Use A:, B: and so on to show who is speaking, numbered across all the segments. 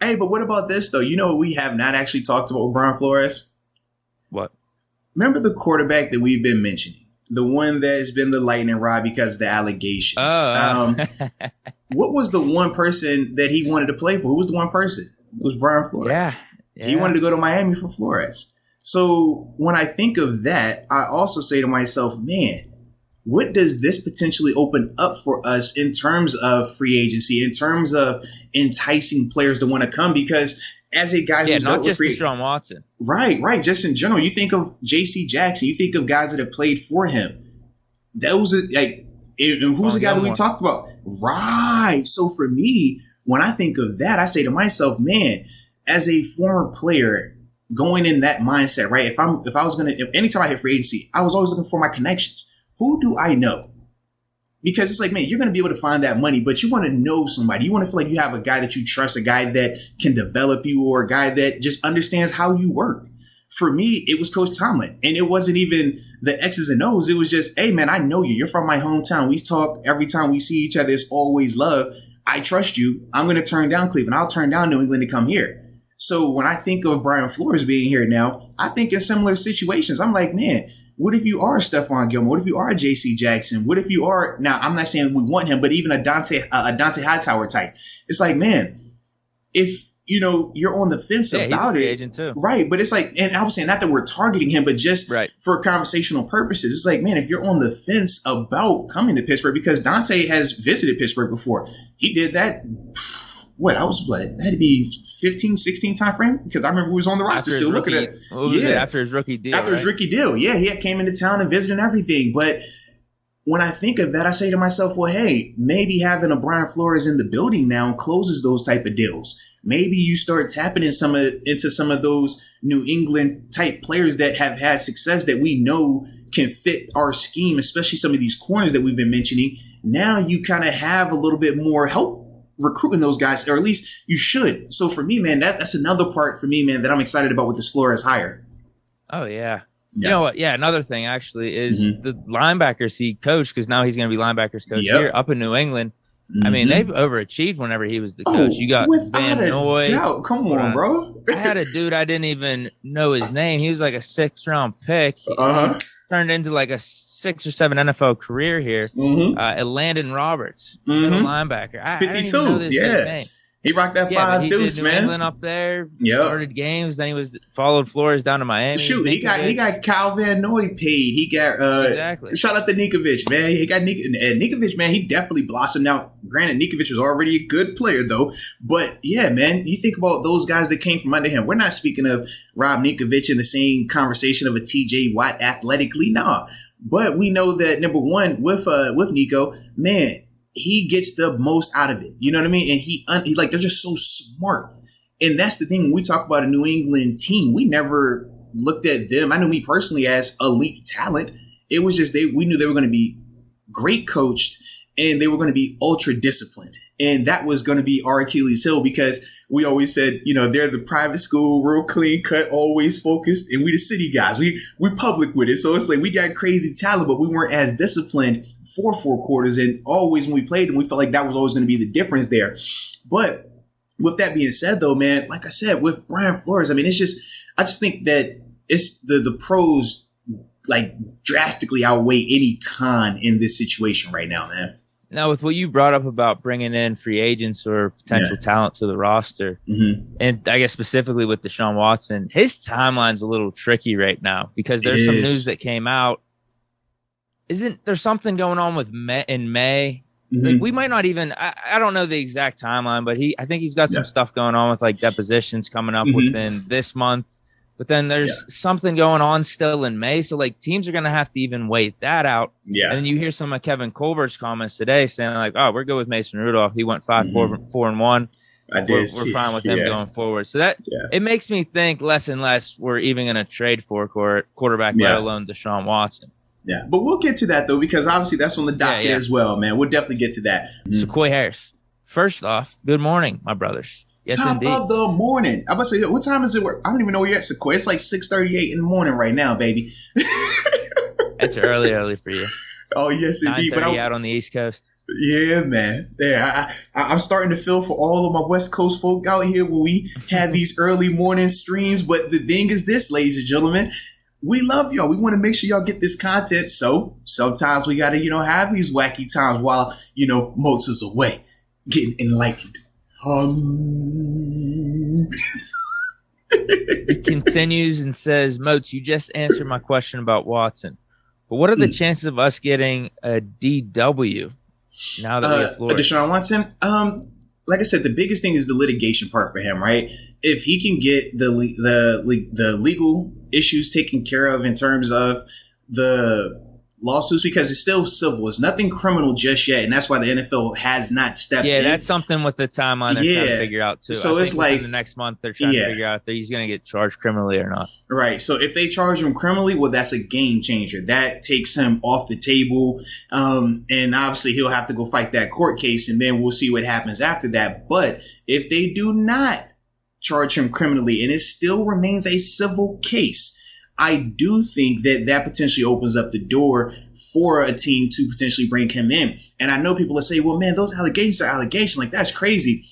A: Hey, but what about this, though? You know what we have not actually talked about with Brian Flores?
B: What?
A: Remember the quarterback that we've been mentioning? The one that's been the lightning rod because of the allegations. What was the one person that he wanted to play for? Who was the one person? It was Brian Flores.
B: Yeah.
A: He wanted to go to Miami for Flores. So when I think of that, I also say to myself, man, what does this potentially open up for us in terms of free agency, in terms of enticing players to want to come? Because as a guy who's
B: not just Deshaun Watson. Right.
A: Just in general, you think of J.C. Jackson, you think of guys that have played for him. Those are like, and who's the guy that we talked about? Right. So for me, when I think of that, I say to myself, man, as a former player going in that mindset, right? Anytime I hit free agency, I was always looking for my connections. Who do I know? Because it's like, man, you're going to be able to find that money, but you want to know somebody. You want to feel like you have a guy that you trust, a guy that can develop you, or a guy that just understands how you work. For me, it was Coach Tomlin, and it wasn't even the X's and O's. It was just, hey, man, I know you. You're from my hometown. We talk every time we see each other. It's always love. I trust you. I'm going to turn down Cleveland. I'll turn down New England to come here. So when I think of Brian Flores being here now, I think in similar situations, I'm like, man, what if you are a Stephon Gilmore? What if you are a J.C. Jackson? What if you are, now I'm not saying we want him, but even a Dante Hightower type. It's like, man, if you're on the fence about
B: he's a free
A: it.
B: agent too.
A: Right. But it's like, and I was saying not that we're targeting him, but just for conversational purposes. It's like, man, if you're on the fence about coming to Pittsburgh, because Dante has visited Pittsburgh before. He did that. That had to be 15, 16 time frame, because I remember he was on the roster still looking at it.
B: After his rookie deal.
A: His rookie deal. Yeah, he came into town and visited and everything. But when I think of that, I say to myself, well, hey, maybe having a Brian Flores in the building now closes those type of deals. Maybe you start tapping into some of those New England type players that have had success that we know can fit our scheme, especially some of these corners that we've been mentioning. Now you kind of have a little bit more help recruiting those guys, or at least you should. So for me, man, that's another part for me, man, that I'm excited about with this Flores hire.
B: Oh, yeah. You know what? Yeah, another thing actually is the linebackers he coached, because now he's going to be linebackers coach here up in New England. I mean, they've overachieved whenever he was the coach. You got Van Noy.
A: Come on, bro.
B: I had a dude, I didn't even know his name. He was like a 6th round pick. Turned into like a 6 or 7 NFL career here. Landon Roberts, middle linebacker.
A: 52.
B: I didn't even know this guy's name.
A: He rocked that 5 deuce,
B: New
A: man.
B: England up there, started games. Then he followed Flores down to Miami.
A: Shoot, he got Kyle Van Noy paid. He got
B: exactly.
A: Shout out to Nikovic, man. He got Nikovic, man. He definitely blossomed. Now, granted, Nikovic was already a good player though. But yeah, man, you think about those guys that came from under him. We're not speaking of Rob Nikovic in the same conversation of a T.J. Watt athletically, nah. But we know that number one with Nico, man, he gets the most out of it. You know what I mean? And he like, they're just so smart. And that's the thing. When we talk about a New England team, we never looked at them. I know me personally as elite talent. It was just we knew they were going to be great coached and they were going to be ultra disciplined. And that was going to be our Achilles heel, because we always said, they're the private school, real clean cut, always focused. And we the city guys, we public with it. So it's like we got crazy talent, but we weren't as disciplined for 4 quarters. And always when we played them, we felt like that was always going to be the difference there. But with that being said, though, man, like I said, with Brian Flores, I mean, I just think that it's the pros like drastically outweigh any con in this situation right now, man.
B: Now, with what you brought up about bringing in free agents or potential talent to the roster, and I guess specifically with Deshaun Watson, his timeline's a little tricky right now, because there's some news that came out. Isn't there something going on with in May? Like, we might not even, I don't know the exact timeline, but I think he's got some stuff going on with like depositions coming up within this month. But then there's something going on still in May. So, like, teams are going to have to even wait that out. Yeah. And then you hear some of Kevin Colbert's comments today saying, like, oh, we're good with Mason Rudolph. He went 5-4-1. We're fine with him going forward. So that it makes me think less and less we're even going to trade for quarterback, let alone Deshaun Watson.
A: Yeah. But we'll get to that, though, because obviously that's on the docket as well, man. We'll definitely get to that.
B: Sequoia Harris. First off, good morning, my brothers. Yes,
A: top
B: indeed.
A: of the morning. I'm about to say, what time is it? I don't even know where you're at, Sequoia. It's like 6:38 in the morning right now, baby.
B: It's early for you.
A: Oh, yes, indeed.
B: 9:30 out on the East Coast.
A: Yeah, man. Yeah, I'm starting to feel for all of my West Coast folk out here when we have these early morning streams. But the thing is this, ladies and gentlemen, we love y'all. We want to make sure y'all get this content. So sometimes we got to, have these wacky times while, Mozart's away getting enlightened.
B: He continues and says, Moats, you just answered my question about Watson. But what are the chances of us getting a DW now that we have Flores?
A: Deshaun Watson? Like I said, the biggest thing is the litigation part for him, right? If he can get the legal issues taken care of in terms of the lawsuits, because it's still civil. It's nothing criminal just yet, and that's why the NFL has not stepped in.
B: Yeah, that's something with the timeline they're trying to figure out, too.
A: So it's like
B: the next month they're trying to figure out if he's going to get charged criminally or not.
A: Right. So if they charge him criminally, well, that's a game changer. That takes him off the table, and obviously he'll have to go fight that court case, and then we'll see what happens after that. But if they do not charge him criminally and it still remains a civil case, I do think that potentially opens up the door for a team to potentially bring him in. And I know people will say, well, man, those allegations are allegations. Like, that's crazy.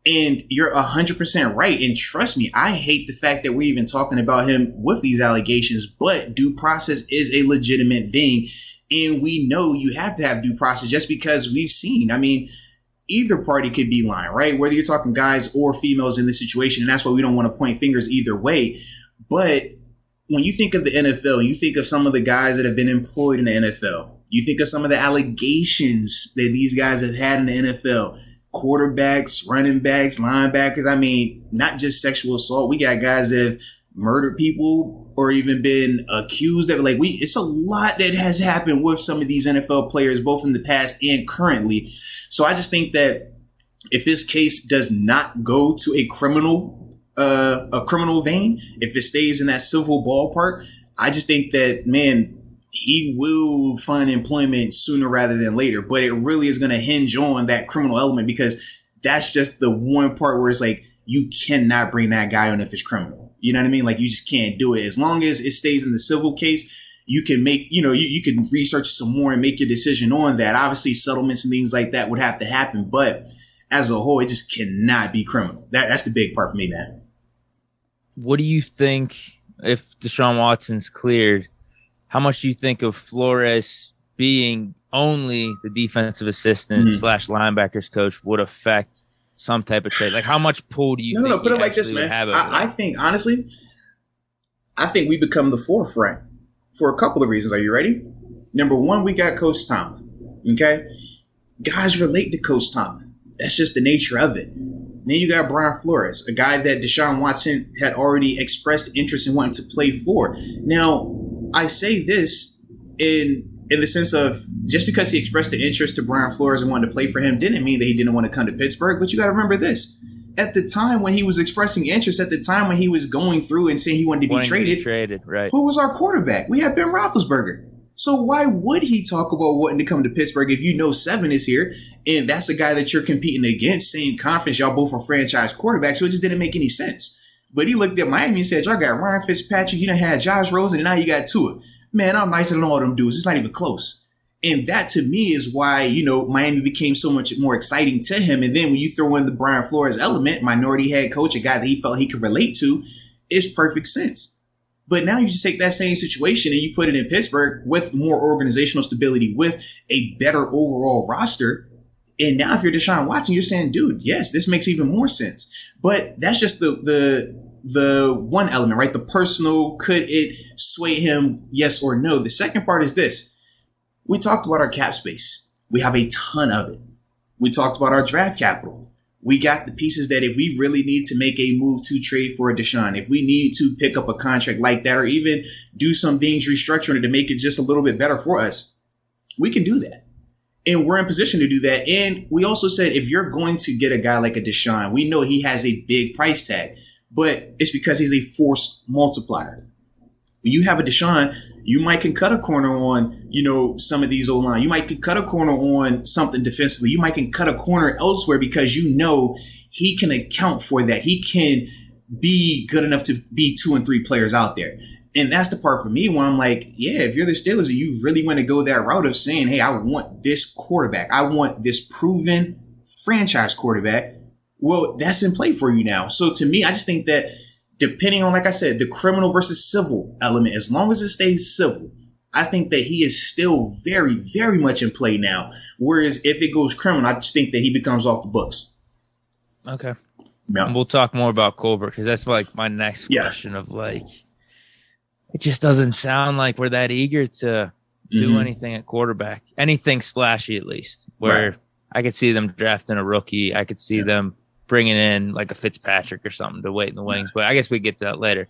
A: And you're 100% right. And trust me, I hate the fact that we're even talking about him with these allegations, but due process is a legitimate thing. And we know you have to have due process just because we've seen, either party could be lying, right? Whether you're talking guys or females in this situation. And that's why we don't want to point fingers either way. But when you think of the NFL, you think of some of the guys that have been employed in the NFL. You think of some of the allegations that these guys have had in the NFL. Quarterbacks, running backs, linebackers. Not just sexual assault. We got guys that have murdered people or even been accused of it. It's a lot that has happened with some of these NFL players, both in the past and currently. So I just think that if this case does not go to a criminal vein, if it stays in that civil ballpark, I just think that, man, he will find employment sooner rather than later. But it really is going to hinge on that criminal element, because that's just the one part where it's like, you cannot bring that guy on if it's criminal. You know what I mean? Like, you just can't do it. As long as it stays in the civil case, you can make, you can research some more and make your decision on that. Obviously, settlements and things like that would have to happen. But as a whole, it just cannot be criminal. That's the big part for me, man.
B: What do you think if Deshaun Watson's cleared? How much do you think of Flores being only the defensive assistant / linebackers coach would affect some type of trade? Like, how much pull do you think?
A: No, put it like this, man. I think, honestly, we become the forefront for a couple of reasons. Are you ready? Number one, we got Coach Tomlin. Okay? Guys relate to Coach Tomlin. That's just the nature of it. Then you got Brian Flores, a guy that Deshaun Watson had already expressed interest in wanting to play for. Now, I say this in the sense of, just because he expressed the interest to Brian Flores and wanted to play for him didn't mean that he didn't want to come to Pittsburgh. But you got to remember this. At the time when he was expressing interest, at the time when he was going through and saying he wanted to be traded,
B: right?
A: Who was our quarterback? We had Ben Roethlisberger. So why would he talk about wanting to come to Pittsburgh if you know Seven is here and that's the guy that you're competing against, same conference, y'all both are franchise quarterbacks, so it just didn't make any sense. But he looked at Miami and said, y'all got Ryan Fitzpatrick, you done had Josh Rosen, and now you got Tua. Man, I'm nicer than all them dudes. It's not even close. And that to me is why, Miami became so much more exciting to him. And then when you throw in the Brian Flores element, minority head coach, a guy that he felt he could relate to, it's perfect sense. But now you just take that same situation and you put it in Pittsburgh with more organizational stability, with a better overall roster. And now if you're Deshaun Watson, you're saying, dude, yes, this makes even more sense. But that's just the one element, right? The personal, could it sway him, yes or no? The second part is this. We talked about our cap space. We have a ton of it. We talked about our draft capital. We got the pieces that if we really need to make a move to trade for a Deshaun, if we need to pick up a contract like that, or even do some things restructuring it to make it just a little bit better for us, we can do that. And we're in position to do that. And we also said, if you're going to get a guy like a Deshaun, we know he has a big price tag, but it's because he's a force multiplier. When you have a Deshaun, you might can cut a corner on, some of these O-line. You might can cut a corner on something defensively. You might can cut a corner elsewhere because he can account for that. He can be good enough to be 2 and 3 players out there. And that's the part for me where I'm like, yeah, if you're the Steelers and you really want to go that route of saying, hey, I want this quarterback, I want this proven franchise quarterback, well, that's in play for you now. So to me, I just think that depending on, like I said, the criminal versus civil element, as long as it stays civil, I think that he is still very, very much in play now. Whereas if it goes criminal, I just think that he becomes off the books.
B: Okay.
A: Yeah.
B: And we'll talk more about Colbert because that's like my next question of like, it just doesn't sound like we're that eager to do anything at quarterback, anything splashy at least, where I could see them drafting a rookie. I could see them bringing in like a Fitzpatrick or something to wait in the wings. But I guess we get to that later.